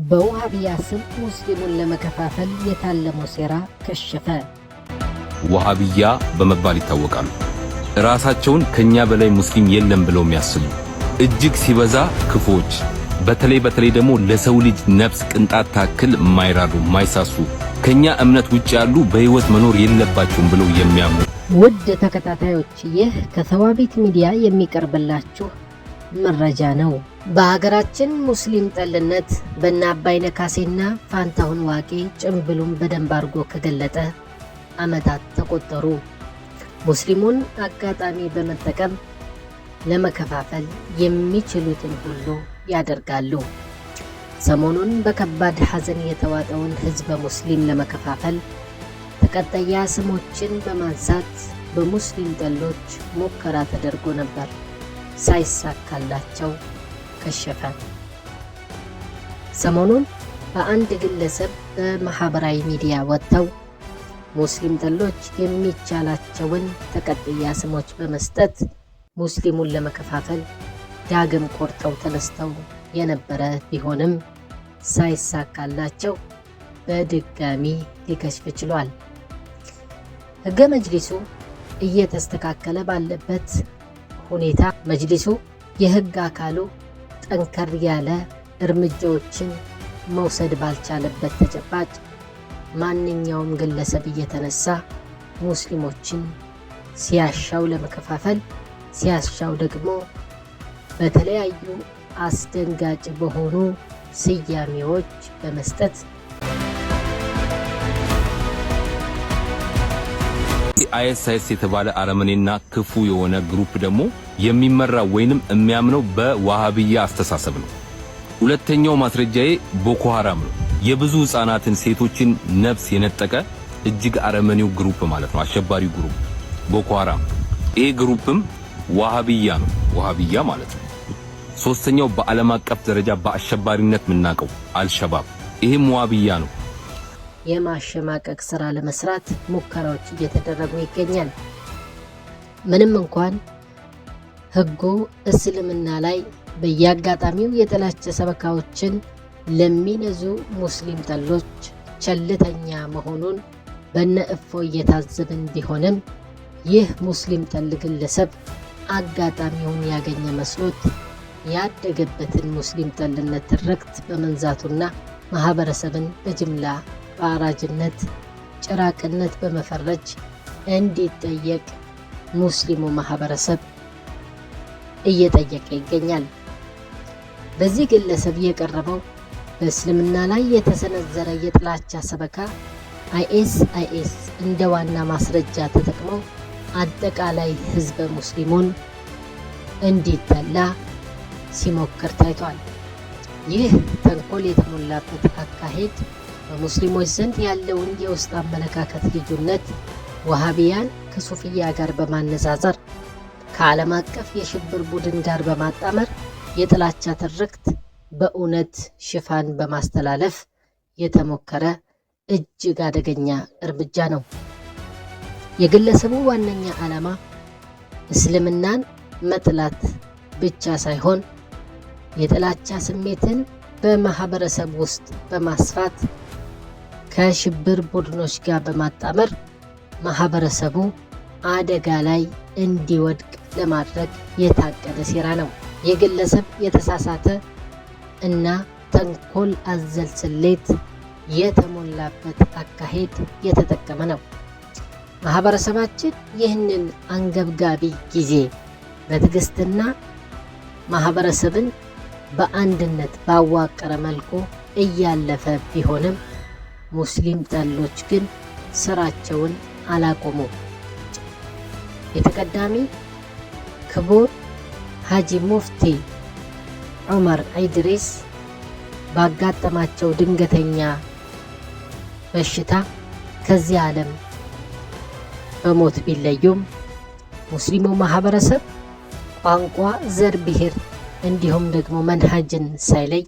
በውሃቢያ ስም ሙስሊሙን ለመከፋፈል የታለመው ሴራ ከሸፈ። ውሃቢያ በመባል ይታወቃሉ። ራሳቸውን ከኛ በላይ ሙስሊም የለም ብለው የሚያስቡ እጅግ ሲበዛ ክፉዎች፣ በተለይ ደግሞ ለሰው ልጅ ነፍስ ቅንጣት ታክል ማይራዱ ማይሳሱ ከኛ እምነት ውጭ ያሉ በህይወት መኖር የለባቸውም ብለው የሚያምኑ ውድ ተከታታዮች፣ ይህ ከሰዋቢት ሚዲያ የሚቀርብላችሁ መረጃ ነው። በሀገራችን ሙስሊም ጠልነት በእነ አባይነህ ካሴና ፋንታሁን ዋቄ ጭምብሉን በደንብ አድርጎ ከገለጠ ዓመታት ተቆጠሩ። ሙስሊሙን አጋጣሚ በመጠቀም ለመከፋፈል የሚችሉትን ሁሉ ያደርጋሉ። ሰሞኑን በከባድ ሐዘን የተዋጠውን ህዝበ ሙስሊም ለመከፋፈል ተቀጠያ ስሞችን በማንሳት በሙስሊም ጠሎች ሙከራ ተደርጎ ነበር። ሳይሳካላቸው ከሸፈ። ሰሞኑን በአንድ ግለሰብ በማህበራዊ ሚዲያ ወጥተው ሙስሊም ጠሎች የሚቻላቸውን ተቀጥያ ስሞች በመስጠት ሙስሊሙን ለመከፋፈል ዳግም ቆርጠው ተነስተው የነበረ ቢሆንም ሳይሳካላቸው በድጋሚ ሊከሽፍ ችሏል። ህገ መጅሊሱ እየተስተካከለ ባለበት ሁኔታ መጅሊሱ የህግ አካሉ ጠንከር ያለ እርምጃዎችን መውሰድ ባልቻለበት ተጨባጭ ማንኛውም ግለሰብ እየተነሳ ሙስሊሞችን ሲያሻው ለመከፋፈል ሲያሻው ደግሞ በተለያዩ አስደንጋጭ በሆኑ ስያሜዎች በመስጠት አይኤስአይኤስ የተባለ አረመኔና ክፉ የሆነ ግሩፕ ደግሞ የሚመራ ወይንም የሚያምነው በዋሃቢያ አስተሳሰብ ነው። ሁለተኛው ማስረጃዬ ቦኮ ሐራም ነው። የብዙ ህፃናትን ሴቶችን ነፍስ የነጠቀ እጅግ አረመኔው ግሩፕ ማለት ነው። አሸባሪው ግሩፕ ቦኮ ሐራም። ይሄ ግሩፕም ዋሃቢያ ነው። ዋሃቢያ ማለት ነው። ሶስተኛው በዓለም አቀፍ ደረጃ በአሸባሪነት የምናውቀው አልሸባብ፣ ይሄም ዋሃቢያ ነው። የማሸማቀቅ ስራ ለመስራት ሙከራዎች እየተደረጉ ይገኛል። ምንም እንኳን ህጉ እስልምና ላይ በየአጋጣሚው የጥላቻ ሰበካዎችን ለሚነዙ ሙስሊም ጠሎች ቸልተኛ መሆኑን በነ እፎይ እየታዘብን ቢሆንም ይህ ሙስሊም ጠል ግለሰብ አጋጣሚውን ያገኘ መስሎት ያደገበትን ሙስሊም ጠልነት ትርክት በመንዛቱና ማህበረሰብን በጅምላ በአራጅነት ጭራቅነት በመፈረጅ እንዲጠየቅ ሙስሊሙ ማህበረሰብ እየጠየቀ ይገኛል። በዚህ ግለሰብ የቀረበው በእስልምና ላይ የተሰነዘረ የጥላቻ ሰበካ አይኤስአይኤስ እንደ ዋና ማስረጃ ተጠቅመው አጠቃላይ ህዝበ ሙስሊሙን እንዲጠላ ሲሞክር ታይቷል። ይህ ተንኮል የተሞላበት አካሄድ በሙስሊሞች ዘንድ ያለውን የውስጥ አመለካከት ልዩነት ዋሃቢያን ከሱፊያ ጋር በማነጻጸር ከዓለም አቀፍ የሽብር ቡድን ጋር በማጣመር የጥላቻ ትርክት በእውነት ሽፋን በማስተላለፍ የተሞከረ እጅግ አደገኛ እርምጃ ነው። የግለሰቡ ዋነኛ ዓላማ እስልምናን መጥላት ብቻ ሳይሆን የጥላቻ ስሜትን በማህበረሰብ ውስጥ በማስፋት ከሽብር ቡድኖች ጋር በማጣመር ማህበረሰቡ አደጋ ላይ እንዲወድቅ ለማድረግ የታቀደ ሴራ ነው። የግለሰብ የተሳሳተ እና ተንኮል አዘል ስሌት የተሞላበት አካሄድ የተጠቀመ ነው። ማህበረሰባችን ይህንን አንገብጋቢ ጊዜ በትዕግስትና ማህበረሰብን በአንድነት ባዋቀረ መልኩ እያለፈ ቢሆንም ሙስሊም ጠሎች ግን ስራቸውን አላቆሙም። የተቀዳሚ ክቡር ሀጂ ሙፍቲ ዑመር ኢድሪስ ባጋጠማቸው ድንገተኛ በሽታ ከዚህ ዓለም በሞት ቢለዩም ሙስሊሙ ማህበረሰብ ቋንቋ፣ ዘር፣ ብሔር እንዲሁም ደግሞ መንሃጅን ሳይለይ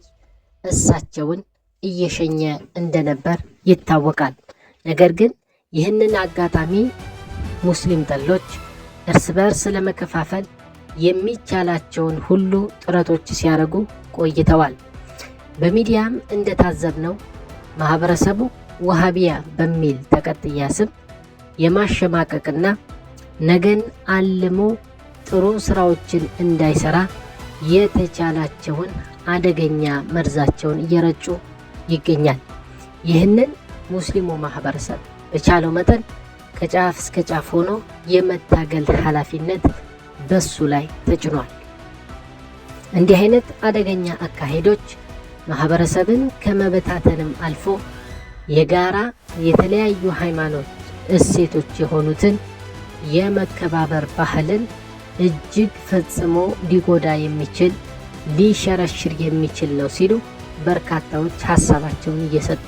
እሳቸውን እየሸኘ እንደነበር ይታወቃል። ነገር ግን ይህንን አጋጣሚ ሙስሊም ጠሎች እርስ በርስ ለመከፋፈል የሚቻላቸውን ሁሉ ጥረቶች ሲያደርጉ ቆይተዋል። በሚዲያም እንደታዘብነው ማህበረሰቡ ወሃቢያ በሚል ተቀጥያ ስም የማሸማቀቅና ነገን አልሞ ጥሩ ስራዎችን እንዳይሰራ የተቻላቸውን አደገኛ መርዛቸውን እየረጩ ይገኛል። ይህንን ሙስሊሙ ማህበረሰብ በቻለው መጠን ከጫፍ እስከ ጫፍ ሆኖ የመታገል ኃላፊነት በሱ ላይ ተጭኗል። እንዲህ አይነት አደገኛ አካሄዶች ማህበረሰብን ከመበታተንም አልፎ የጋራ የተለያዩ ሃይማኖት እሴቶች የሆኑትን የመከባበር ባህልን እጅግ ፈጽሞ ሊጎዳ የሚችል ሊሸረሽር የሚችል ነው ሲሉ በርካታዎች ሀሳባቸውን እየሰጡ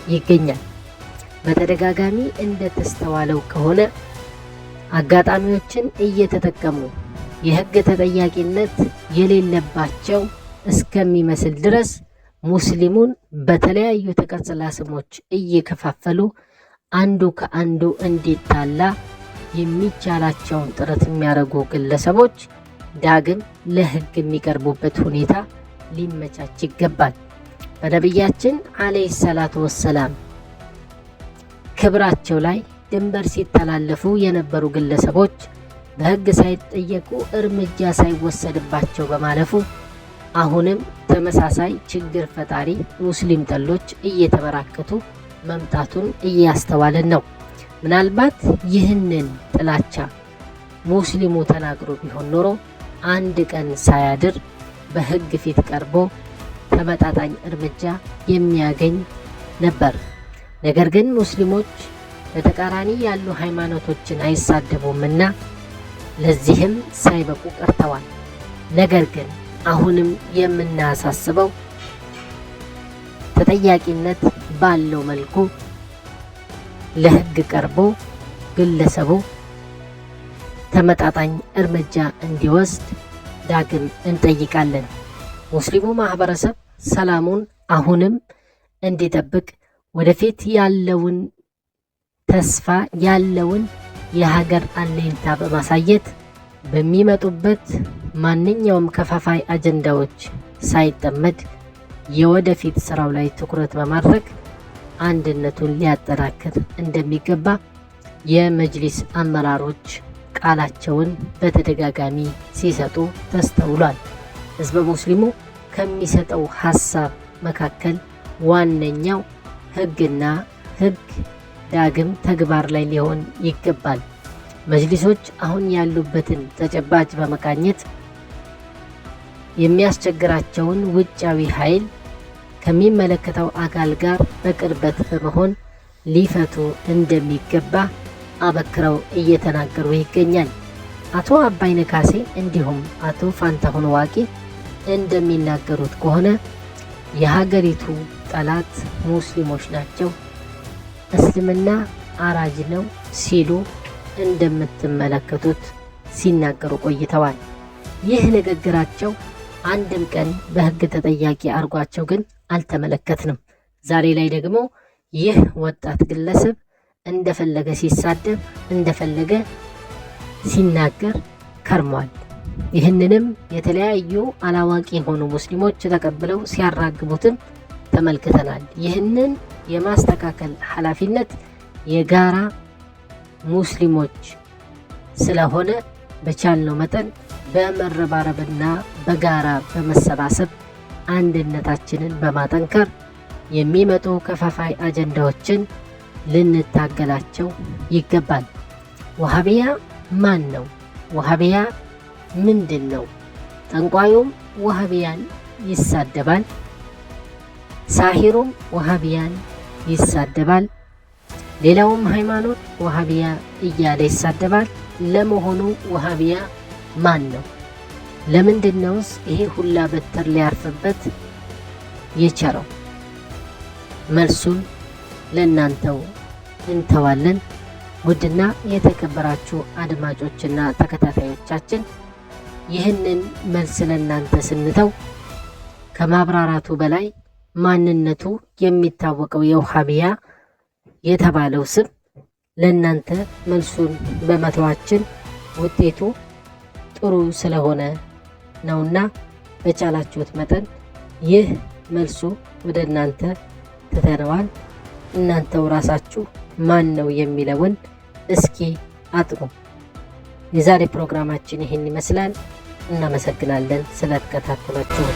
ይገኛል። በተደጋጋሚ እንደተስተዋለው ከሆነ አጋጣሚዎችን እየተጠቀሙ የህግ ተጠያቂነት የሌለባቸው እስከሚመስል ድረስ ሙስሊሙን በተለያዩ ተቀጽላ ስሞች እየከፋፈሉ አንዱ ከአንዱ እንዲጣላ የሚቻላቸውን ጥረት የሚያደርጉ ግለሰቦች ዳግም ለህግ የሚቀርቡበት ሁኔታ ሊመቻች ይገባል። በነቢያችን አለይሂ ሰላቱ ወሰላም ክብራቸው ላይ ድንበር ሲተላለፉ የነበሩ ግለሰቦች በህግ ሳይጠየቁ እርምጃ ሳይወሰድባቸው በማለፉ አሁንም ተመሳሳይ ችግር ፈጣሪ ሙስሊም ጠሎች እየተበራከቱ መምጣቱን እያስተዋልን ነው። ምናልባት ይህንን ጥላቻ ሙስሊሙ ተናግሮ ቢሆን ኖሮ አንድ ቀን ሳያድር በህግ ፊት ቀርቦ ተመጣጣኝ እርምጃ የሚያገኝ ነበር። ነገር ግን ሙስሊሞች በተቃራኒ ያሉ ሃይማኖቶችን አይሳደቡምና ለዚህም ሳይበቁ ቀርተዋል። ነገር ግን አሁንም የምናሳስበው ተጠያቂነት ባለው መልኩ ለህግ ቀርቦ ግለሰቡ ተመጣጣኝ እርምጃ እንዲወስድ ዳግም እንጠይቃለን። ሙስሊሙ ማህበረሰብ ሰላሙን አሁንም እንዲጠብቅ ወደፊት ያለውን ተስፋ ያለውን የሀገር አለኝታ በማሳየት በሚመጡበት ማንኛውም ከፋፋይ አጀንዳዎች ሳይጠመድ የወደፊት ስራው ላይ ትኩረት በማድረግ አንድነቱን ሊያጠናክር እንደሚገባ የመጅሊስ አመራሮች ቃላቸውን በተደጋጋሚ ሲሰጡ ተስተውሏል። ህዝበ ሙስሊሙ ከሚሰጠው ሀሳብ መካከል ዋነኛው ህግና ህግ ዳግም ተግባር ላይ ሊሆን ይገባል። መጅሊሶች አሁን ያሉበትን ተጨባጭ በመቃኘት የሚያስቸግራቸውን ውጫዊ ኃይል ከሚመለከተው አካል ጋር በቅርበት በመሆን ሊፈቱ እንደሚገባ አበክረው እየተናገሩ ይገኛል። አቶ አባይነ ካሴ እንዲሁም አቶ ፋንታሁን ዋቂ እንደሚናገሩት ከሆነ የሀገሪቱ ጠላት ሙስሊሞች ናቸው፣ እስልምና አራጅ ነው ሲሉ እንደምትመለከቱት ሲናገሩ ቆይተዋል። ይህ ንግግራቸው አንድም ቀን በህግ ተጠያቂ አድርጓቸው ግን አልተመለከትንም። ዛሬ ላይ ደግሞ ይህ ወጣት ግለሰብ እንደፈለገ ሲሳደብ እንደፈለገ ሲናገር ከርሟል። ይህንንም የተለያዩ አላዋቂ የሆኑ ሙስሊሞች ተቀብለው ሲያራግቡትም ተመልክተናል። ይህንን የማስተካከል ኃላፊነት የጋራ ሙስሊሞች ስለሆነ በቻልነው መጠን በመረባረብና በጋራ በመሰባሰብ አንድነታችንን በማጠንከር የሚመጡ ከፋፋይ አጀንዳዎችን ልንታገላቸው ይገባል። ወሃቢያ ማን ነው? ወሃቢያ ምንድን ነው? ጠንቋዩም ወሃቢያን ይሳደባል፣ ሳሂሩም ወሃቢያን ይሳደባል፣ ሌላውም ሃይማኖት ወሃቢያ እያለ ይሳደባል። ለመሆኑ ወሃቢያ ማን ነው? ለምንድነውስ ይሄ ሁላ በትር ሊያርፍበት የቸረው? መልሱን ለእናንተው እንተዋለን። ውድና የተከበራችሁ አድማጮችና ተከታታዮቻችን ይህንን መልስ ለእናንተ ስንተው ከማብራራቱ በላይ ማንነቱ የሚታወቀው የውሃቢያ የተባለው ስም ለእናንተ መልሱን በመተዋችን ውጤቱ ጥሩ ስለሆነ ነውና በቻላችሁት መጠን ይህ መልሱ ወደ እናንተ ትተነዋል። እናንተው ራሳችሁ ማን ነው የሚለውን እስኪ አጥሩ። የዛሬ ፕሮግራማችን ይህን ይመስላል። እናመሰግናለን ስለተከታተላችሁ።